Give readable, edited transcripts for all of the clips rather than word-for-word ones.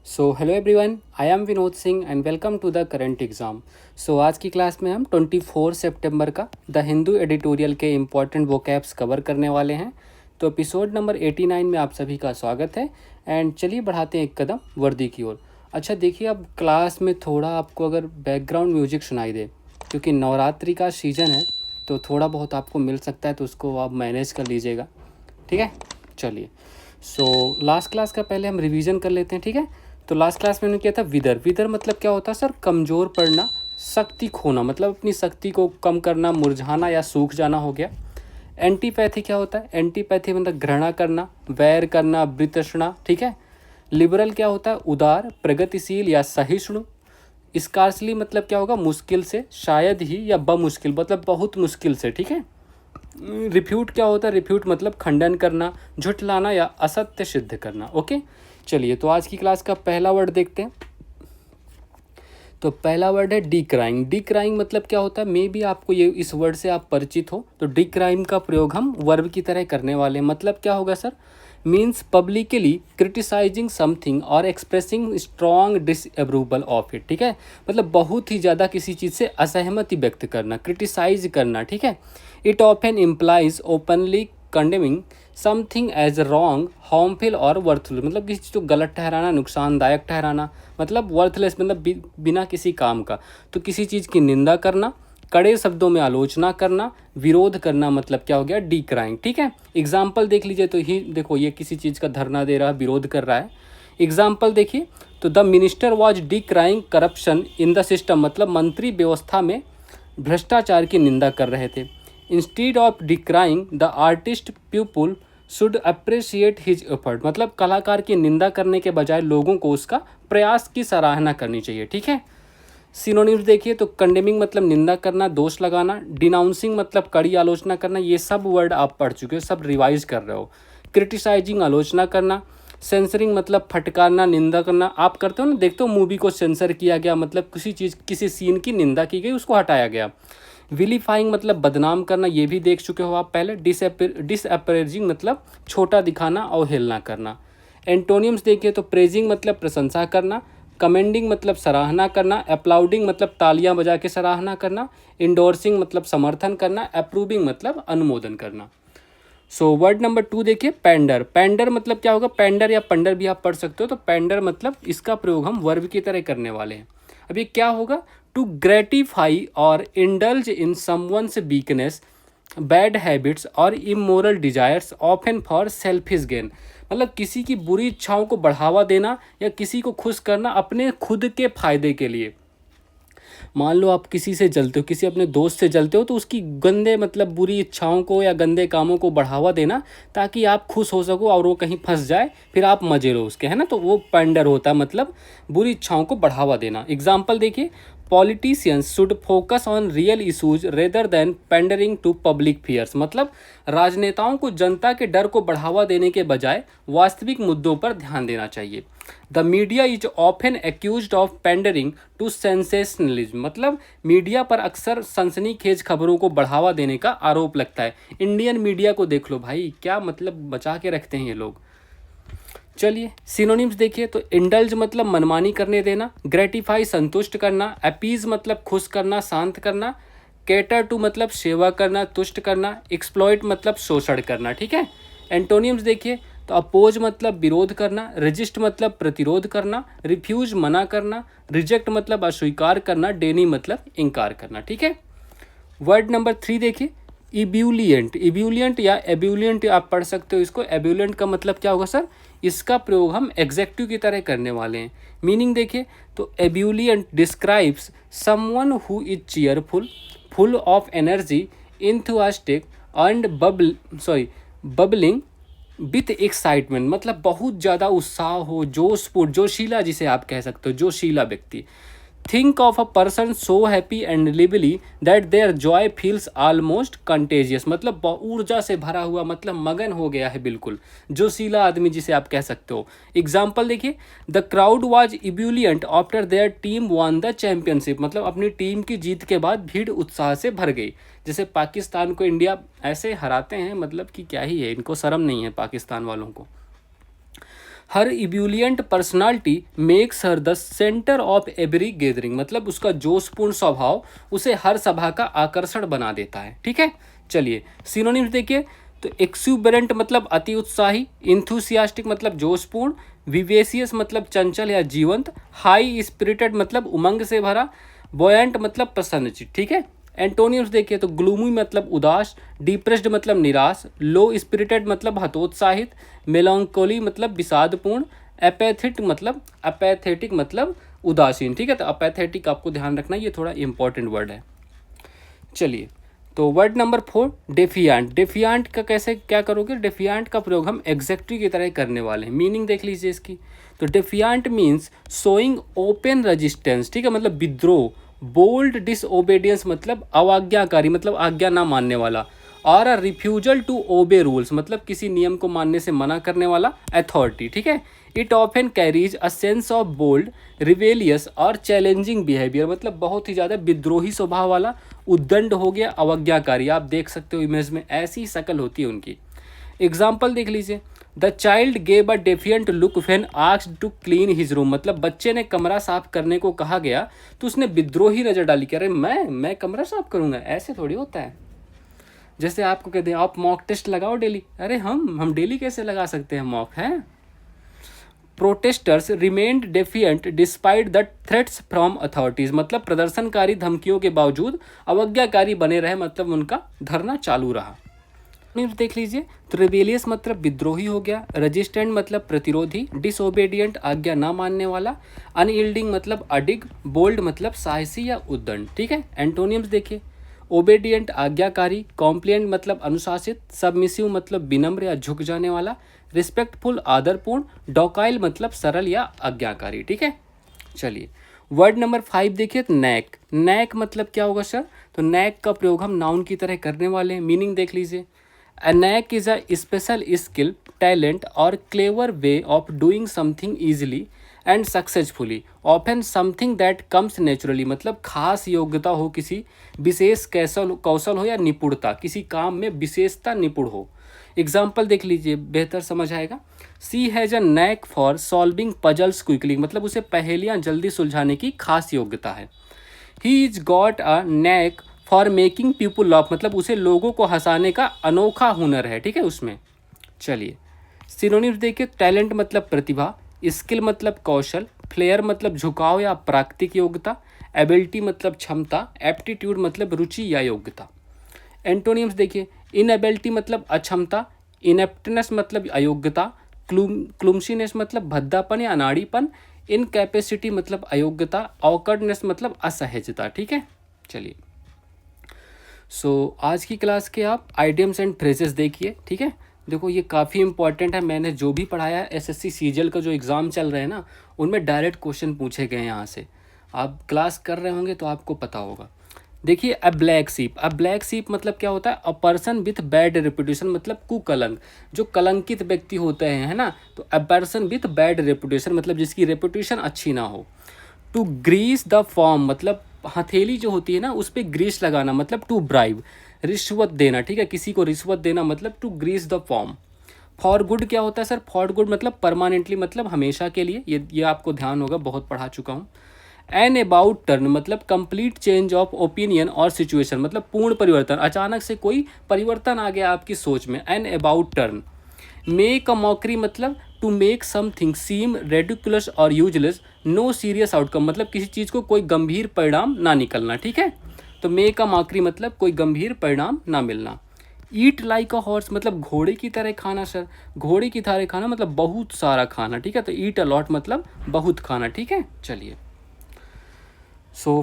So hello everyone, I am Vinod Singh and welcome to the current exam. आज की class में हम 24 सितंबर का द हिंदू एडिटोरियल के इम्पॉर्टेंट वोकैब्स कवर करने वाले हैं। तो एपिसोड नंबर 89 में आप सभी का स्वागत है। एंड चलिए बढ़ाते हैं एक कदम वर्दी की ओर। अच्छा देखिए, अब क्लास में थोड़ा आपको अगर बैकग्राउंड म्यूजिक सुनाई दे, क्योंकि नवरात्रि का सीज़न है तो थोड़ा बहुत आपको मिल सकता है, तो उसको आप मैनेज कर लीजिएगा, ठीक है। चलिए, लास्ट क्लास का पहले हम रिवीजन कर लेते हैं, ठीक है। तो लास्ट क्लास में हमने किया था विदर। विदर मतलब क्या होता है सर? कमज़ोर पड़ना, शक्ति खोना, मतलब अपनी शक्ति को कम करना, मुरझाना या सूख जाना हो गया। एंटीपैथी क्या होता है? एंटीपैथी मतलब घृणा करना, वैर करना, वितृष्णा, ठीक है। लिबरल क्या होता है? उदार, प्रगतिशील या सहिष्णु। स्कार्सली मतलब क्या होगा? मुश्किल से, शायद ही या बमुश्किल मतलब बहुत मुश्किल से, ठीक है। रिफ्यूट क्या होता है? रिफ्यूट मतलब खंडन करना, झुठलाना या असत्य सिद्ध करना। ओके, चलिए तो आज की क्लास का पहला वर्ड देखते हैं। तो पहला वर्ड है डिक्राइंग। डिक्राइंग मतलब क्या होता है? मे बी आपको ये इस वर्ड से आप परिचित हो। तो डिक्राइंग का प्रयोग हम वर्ब की तरह करने वाले हैं। मतलब क्या होगा sir? Means publicly criticising something और expressing strong disapproval of it, ठीक है। मतलब बहुत ही ज़्यादा किसी चीज़ से असहमति व्यक्त करना, क्रिटिसाइज करना, ठीक है। It often implies openly condemning something as wrong, harmful और वर्थलेस, मतलब किसी चीज़ को गलत ठहराना, नुकसानदायक ठहराना, मतलब वर्थलेस मतलब बिना किसी काम का। तो किसी चीज़ की निंदा करना, कड़े शब्दों में आलोचना करना, विरोध करना, मतलब क्या हो गया? डिक्राइंग, ठीक है। एग्जाम्पल देख लीजिए, तो ही देखो ये किसी चीज़ का धरना दे रहा है, विरोध कर रहा है। एग्जाम्पल देखिए, तो the minister was decrying corruption in the system, मतलब मंत्री व्यवस्था में भ्रष्टाचार की निंदा कर रहे थे। Instead of decrying the artist people should appreciate his effort, मतलब कलाकार की निंदा करने के बजाय लोगों को उसका प्रयास की सराहना करनी चाहिए, ठीक है। सिनोनिम्स देखिए, तो कंडेमिंग मतलब निंदा करना, दोष लगाना। डिनाउंसिंग मतलब कड़ी आलोचना करना। ये सब वर्ड आप पढ़ चुके हो, सब रिवाइज कर रहे हो। क्रिटिसाइजिंग आलोचना करना। सेंसरिंग मतलब फटकारना, निंदा करना। आप करते हो ना, देखते हो मूवी को सेंसर किया गया, मतलब किसी चीज़, किसी सीन की निंदा की गई, उसको हटाया गया। विलीफाइंग मतलब बदनाम करना, ये भी देख चुके हो आप पहले। डिसअपरेजिंग मतलब छोटा दिखाना, अवहेलना करना। एंटोनियम्स देखिए, तो प्रेजिंग मतलब प्रशंसा करना, कमेंडिंग मतलब सराहना करना, अप्लाउडिंग मतलब तालियां बजा के सराहना करना, इंडोर्सिंग मतलब समर्थन करना, अप्रूविंग मतलब अनुमोदन करना। वर्ड नंबर 2 देखिए, पैंडर। पैंडर मतलब क्या होगा? पैंडर या पंडर भी आप पढ़ सकते हो। तो पैंडर मतलब इसका प्रयोग हम वर्ब की तरह करने वाले हैं। अब ये क्या होगा? टू ग्रेटिफाई और indulge in someone's weakness, bad habits और immoral desires often for selfish gain, मतलब किसी की बुरी इच्छाओं को बढ़ावा देना या किसी को खुश करना अपने खुद के फायदे के लिए। मान लो आप किसी से जलते हो, किसी अपने दोस्त से जलते हो, तो उसकी गंदे मतलब बुरी इच्छाओं को या गंदे कामों को बढ़ावा देना ताकि आप खुश हो सको और वो कहीं फंस जाए, फिर आप मजे लो उसके, है ना। तो वो पेंडर होता है, मतलब बुरी इच्छाओं को बढ़ावा देना। एग्जाम्पल देखिए, politicians should focus on real issues rather than pandering to public fears, मतलब राजनेताओं को जनता के डर को बढ़ावा देने के बजाय वास्तविक मुद्दों पर ध्यान देना चाहिए। The media is often accused of pandering to sensationalism, मतलब मीडिया पर अक्सर सनसनीखेज खबरों को बढ़ावा देने का आरोप लगता है। इंडियन मीडिया को देख लो भाई, क्या मतलब बचा के रखते हैं ये लोग। चलिए सिनोनिम्स देखिए, तो इंडल्ज मतलब मनमानी करने देना, ग्रेटिफाई संतुष्ट करना, अपीज मतलब खुश करना, शांत करना, कैटर टू मतलब सेवा करना, तुष्ट करना, एक्सप्लॉइट मतलब शोषण करना, ठीक है। एंटोनियम्स देखिए, तो अपोज मतलब विरोध करना, रजिस्ट मतलब प्रतिरोध करना, रिफ्यूज मना करना, रिजेक्ट मतलब अस्वीकार करना, डेनी मतलब इनकार करना, ठीक है। वर्ड नंबर 3 देखिए, इब्यूलियंट। इब्यूलियंट या एब्यूलियंट आप पढ़ सकते हो इसको। एब्यूलियंट का मतलब क्या होगा सर? इसका प्रयोग हम एग्जेक्टिव की तरह करने वाले हैं। मीनिंग देखिए, तो ebullient describes someone who is cheerful, full of energy, enthusiastic and bubbling with excitement, मतलब बहुत ज़्यादा उत्साह हो, जोशपूर्ण, जोशीला जिसे आप कह सकते हो, जोशीला व्यक्ति। Think of a person so happy and lively that there joy feels almost contagious, मतलब ऊर्जा से भरा हुआ, मतलब मगन हो गया है, बिल्कुल जोशीला आदमी जिसे आप कह सकते हो। एग्जाम्पल देखिए, the crowd was ebullient after their team won the championship, मतलब अपनी टीम की जीत के बाद भीड़ उत्साह से भर गई। जैसे पाकिस्तान को इंडिया ऐसे हराते हैं, मतलब कि क्या ही है, इनको शर्म नहीं है पाकिस्तान वालों को। Her ebullient personality makes her the centre of every gathering, मतलब उसका जोशपूर्ण स्वभाव उसे हर सभा का आकर्षण बना देता है। ठीक है, चलिए सिनोनिम्स देखिए। तो एक्सूबरेंट मतलब अति उत्साही, इंथुसियास्टिक मतलब जोशपूर्ण, विवेसियस मतलब चंचल या जीवंत, हाई स्पिरिटेड मतलब उमंग से भरा, बॉयंट मतलब प्रसन्नचित। ठीक है, एंटोनियम्स देखिए तो ग्लूमी मतलब उदास, डिप्रेस्ड मतलब निराश, लो स्पिरिटेड मतलब हतोत्साहित, मेलांकोली मतलब विषादपूर्ण, अपैथेटिक मतलब उदासीन। ठीक है, तो अपैथेटिक आपको ध्यान रखना, ये थोड़ा इंपॉर्टेंट वर्ड है। चलिए, तो वर्ड नंबर 4 डेफियांट। डेफियांट का कैसे क्या करोगे, डेफियांट का प्रयोग हम एग्जैक्टली की तरह करने वाले हैं। मीनिंग देख लीजिए इसकी। तो डेफियांट मीन्स शोइंग ओपन रेजिस्टेंस। ठीक है, मतलब विद्रोह। बोल्ड डिसओबेडियंस मतलब अवाज्ञाकारी, मतलब आज्ञा ना मानने वाला। और अ रिफ्यूजल टू ओबे रूल्स मतलब किसी नियम को मानने से मना करने वाला, अथॉरिटी। ठीक है, it often carries a sense of bold rebellious और चैलेंजिंग बिहेवियर, मतलब बहुत ही ज़्यादा विद्रोही स्वभाव वाला, उद्दंड हो गया, अवज्ञाकारी। आप देख सकते हो इमेज में ऐसी शक्ल होती है उनकी। एग्जाम्पल देख लीजिए। The child gave a defiant look when asked to clean his room, मतलब बच्चे ने कमरा साफ करने को कहा गया तो उसने विद्रोही नजर डाली कि अरे मैं कमरा साफ करूंगा, ऐसे थोड़ी होता है। जैसे आपको कहते हैं आप मॉक टेस्ट लगाओ डेली, अरे हम डेली कैसे लगा सकते हैं मॉक, है। Protesters remained defiant despite the threats from authorities, मतलब प्रदर्शनकारी धमकियों के बावजूद अवज्ञाकारी बने रहे, मतलब उनका धरना चालू रहा। देख लीजिए। तो रेबेलियस मतलब विद्रोही हो गया, रजिस्टेंट मतलब प्रतिरोधी, डिसोबेडियंट आज्ञा ना मानने वाला, अनयील्डिंग मतलब अडिग, बोल्ड मतलब साहसी या उद्दंड। ठीक है, एंटोनियम्स देखिए। ओबेडियंट आज्ञाकारी, कॉम्प्लियंट मतलब अनुशासित, सबमिसिव मतलब विनम्र या झुक जाने वाला, रिस्पेक्टफुल आदरपूर्ण, डॉकाइल मतलब सरल या आज्ञाकारी। ठीक है, चलिए वर्ड नंबर 5 देखिए। नैक। नैक मतलब क्या होगा सर, तो नैक का प्रयोग हम नाउन की तरह करने वाले हैं। मीनिंग देख लीजिए। A knack is a special skill, talent or clever way of doing something easily and successfully, often something that comes naturally, मतलब खास योग्यता हो, किसी विशेष कौशल हो या निपुणता, किसी काम में विशेषता निपुण हो। एग्जाम्पल देख लीजिए, बेहतर समझ आएगा। She has a knack for solving puzzles quickly, मतलब उसे पहेलियाँ जल्दी सुलझाने की खास योग्यता है। He is got a knack for making people laugh, मतलब उसे लोगों को हंसाने का अनोखा हुनर है। ठीक है, उसमें। चलिए सिनोनिम्स देखिए। टैलेंट मतलब प्रतिभा, स्किल मतलब कौशल, फ्लेयर मतलब झुकाव या प्राकृतिक योग्यता, एबिलिटी मतलब क्षमता, एप्टीट्यूड मतलब रुचि या योग्यता। एंटोनियम्स देखिए। इनएबिलिटी मतलब अक्षमता, इनेप्टनेस मतलब अयोग्यता, क्लूमसीनेस मतलब भद्दापन या अनाड़ीपन, इनकैपेसिटी मतलब अयोग्यता, ऑकवर्डनेस मतलब असहजता। ठीक है, चलिए आज की क्लास के आप आइडियम्स एंड फ्रेजेस देखिए। ठीक है, देखो ये काफ़ी इंपॉर्टेंट है। मैंने जो भी पढ़ाया है, एसएससी सीजीएल का जो एग्ज़ाम चल रहे हैं ना, उनमें डायरेक्ट क्वेश्चन पूछे गए हैं यहाँ से। आप क्लास कर रहे होंगे तो आपको पता होगा। देखिए, अ ब्लैक सीप। अ ब्लैक सीप मतलब क्या होता है, a person with bad reputation, मतलब कुकलंक, जो कलंकित व्यक्ति होते हैं, है ना। तो a person with bad reputation मतलब जिसकी रेपुटेशन अच्छी ना हो। टू ग्रीस द फॉर्म मतलब हथेली जो होती है ना, उस पर ग्रीस लगाना, मतलब टू ब्राइब, रिश्वत देना। ठीक है, किसी को रिश्वत देना मतलब to grease the form. For good क्या होता है सर, फॉर गुड मतलब परमानेंटली, मतलब हमेशा के लिए। ये आपको ध्यान होगा, बहुत पढ़ा चुका हूँ। एन अबाउट टर्न मतलब कंप्लीट चेंज ऑफ ओपिनियन और सिचुएशन, मतलब पूर्ण परिवर्तन, अचानक से कोई परिवर्तन आ गया आपकी सोच में, an about turn. Make a mockery मतलब to make something seem ridiculous और यूजलेस, नो सीरियस आउटकम, मतलब किसी चीज़ को कोई गंभीर परिणाम ना निकलना। ठीक है, तो मेक अ मॉकरी मतलब कोई गंभीर परिणाम ना मिलना। ईट लाइक अ हॉर्स मतलब घोड़े की तरह खाना सर, घोड़े की तरह खाना मतलब बहुत सारा खाना। ठीक है, तो ईट अ लॉट मतलब बहुत खाना। ठीक है, चलिए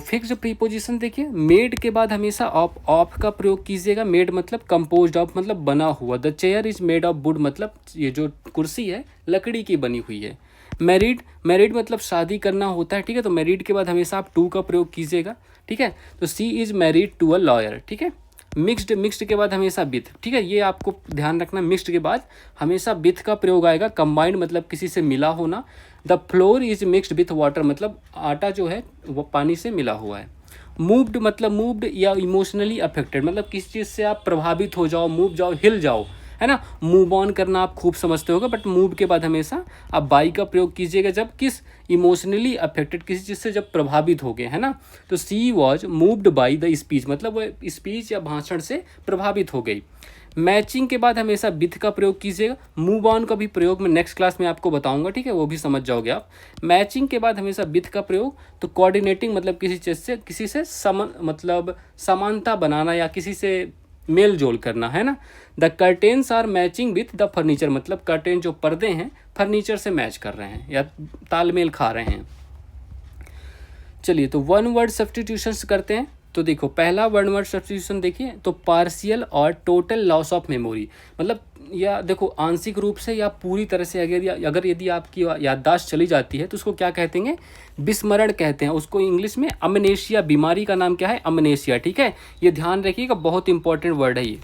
फिक्स्ड प्रीपोजिशन देखिए। मेड के बाद हमेशा ऑफ का प्रयोग कीजिएगा। मेड मतलब कंपोज्ड ऑफ, मतलब बना हुआ। The chair is made of would मतलब ये जो कुर्सी है लकड़ी की बनी हुई है। मैरिड मतलब शादी करना होता है। ठीक है, तो मैरिड के बाद हमेशा आप टू का प्रयोग कीजिएगा। ठीक है, तो she is married to a lawyer. ठीक है, मिक्स्ड के बाद हमेशा विथ। ठीक है, ये आपको ध्यान रखना, मिक्स्ड के बाद हमेशा विथ का प्रयोग आएगा। कंबाइंड मतलब किसी से मिला होना। The floor is mixed with water मतलब आटा जो है वो पानी से मिला हुआ है। मूव्ड मतलब मूव्ड या इमोशनली अफेक्टेड, मतलब किसी चीज़ से आप प्रभावित हो जाओ, मूव जाओ, हिल जाओ, है ना। मूव ऑन करना आप खूब समझते होगे, बट मूव के बाद हमेशा आप बाई का प्रयोग कीजिएगा जब किस इमोशनली अफेक्टेड, किसी चीज़ से जब प्रभावित हो गए, है ना। तो she was moved by the speech, मतलब वो स्पीच या भाषण से प्रभावित हो गई। मैचिंग के बाद हमेशा विथ का प्रयोग कीजिएगा। मूव ऑन का भी प्रयोग मैं नेक्स्ट क्लास में आपको बताऊंगा, ठीक है, वो भी समझ जाओगे आप। मैचिंग के बाद हमेशा विथ का प्रयोग। तो कोऑर्डिनेटिंग मतलब किसी चीज़ से किसी से मतलब समानता बनाना या किसी से मेल जोल करना, है ना। The curtains are matching with the furniture, मतलब कर्टेन जो पर्दे हैं फर्नीचर से मैच कर रहे हैं या तालमेल खा रहे हैं। चलिए तो वन वर्ड सब्स्टिट्यूशंस करते हैं। तो देखो पहला वन वर्ड सब्स्टिट्यूशन देखिए, तो पार्शियल और टोटल लॉस ऑफ मेमोरी, मतलब या देखो आंशिक रूप से या पूरी तरह से अगर यदि आपकी याददाश्त चली जाती है तो उसको क्या कहते हैं, विस्मरण कहते हैं उसको। इंग्लिश में अमनेशिया, बीमारी का नाम क्या है, अमनेशिया, ठीक है, ये ध्यान रखिएगा, बहुत इंपॉर्टेंट वर्ड है ये।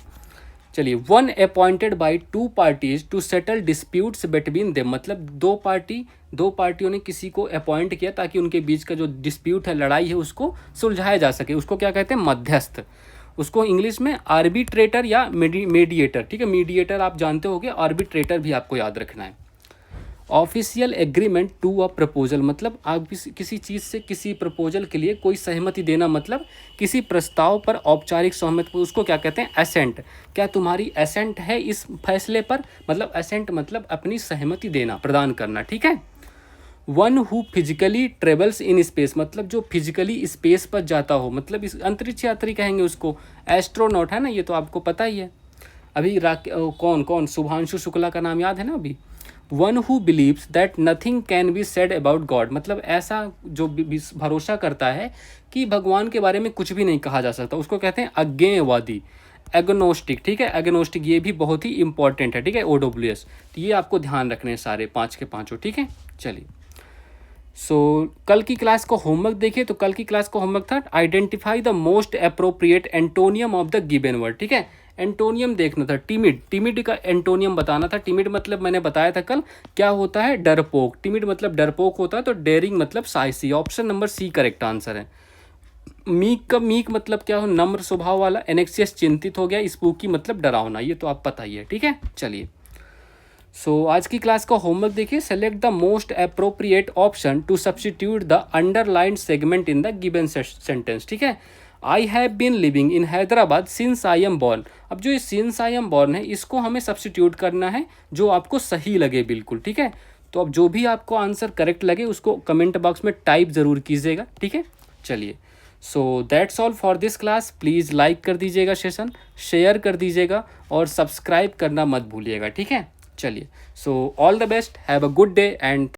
चलिए, one appointed by two parties to settle disputes between them, मतलब दो पार्टियों ने किसी को अपॉइंट किया ताकि उनके बीच का जो डिस्प्यूट है, लड़ाई है, उसको सुलझाया जा सके, उसको क्या कहते हैं, मध्यस्थ। उसको इंग्लिश में आर्बिट्रेटर या मीडिएटर, ठीक है, मीडिएटर आप जानते होंगे, आर्बिट्रेटर भी आपको याद रखना है। Official agreement to a proposal, मतलब आप किसी चीज़ से किसी प्रपोजल के लिए कोई सहमति देना, मतलब किसी प्रस्ताव पर औपचारिक सहमति, उसको क्या कहते हैं, एसेंट। क्या तुम्हारी एसेंट है इस फैसले पर, मतलब एसेंट मतलब अपनी सहमति देना, प्रदान करना, ठीक है। One who physically travels in space, मतलब जो फिजिकली स्पेस पर जाता हो, मतलब इस अंतरिक्ष यात्री कहेंगे उसको, एस्ट्रोनॉट, है ना, ये तो आपको पता ही है। अभी कौन शुभांशु शुक्ला का नाम याद है ना अभी। One who believes that nothing can be said about God, मतलब ऐसा जो भरोसा करता है कि भगवान के बारे में कुछ भी नहीं कहा जा सकता, उसको कहते हैं अज्ञेयवादी, एग्नोस्टिक, ठीक है, एग्नोस्टिक, ये भी बहुत ही इंपॉर्टेंट है, ठीक है, OWS। तो ये आपको ध्यान रखने हैं सारे 5 के 5, ठीक है। चलिए कल की क्लास को होमवर्क देखिए। तो कल की क्लास को होमवर्क था identify the most appropriate antonym of the given word, ठीक है। एंटोनियम देखना था, टिमिड का एंटोनियम बताना था। टिमिड मतलब मैंने बताया था कल क्या होता है, डरपोक। टिमिड मतलब डरपोक होता है, तो डेयरिंग मतलब साहसी। Option number C correct answer है। मीक मतलब क्या हो, नम्र स्वभाव वाला। एनेक्सियस चिंतित हो गया। स्पूकी मतलब डरावना, ये तो आप पता ही है, ठीक है। चलिए आज की क्लास का होमवर्क देखिए। Select the most appropriate option to substitute the underlined segment in the given sentence, ठीक है। I have been living in Hyderabad since I am born. अब जो ये सिंस आई एम बॉर्न है, इसको हमें सब्स्टिट्यूट करना है जो आपको सही लगे, बिल्कुल, ठीक है। तो अब जो भी आपको आंसर करेक्ट लगे उसको कमेंट बॉक्स में टाइप ज़रूर कीजिएगा, ठीक है। चलिए that's all for this class. Please like कर दीजिएगा सेशन, शेयर कर दीजिएगा और सब्सक्राइब करना मत भूलिएगा, ठीक है। चलिए all the best, have a good day and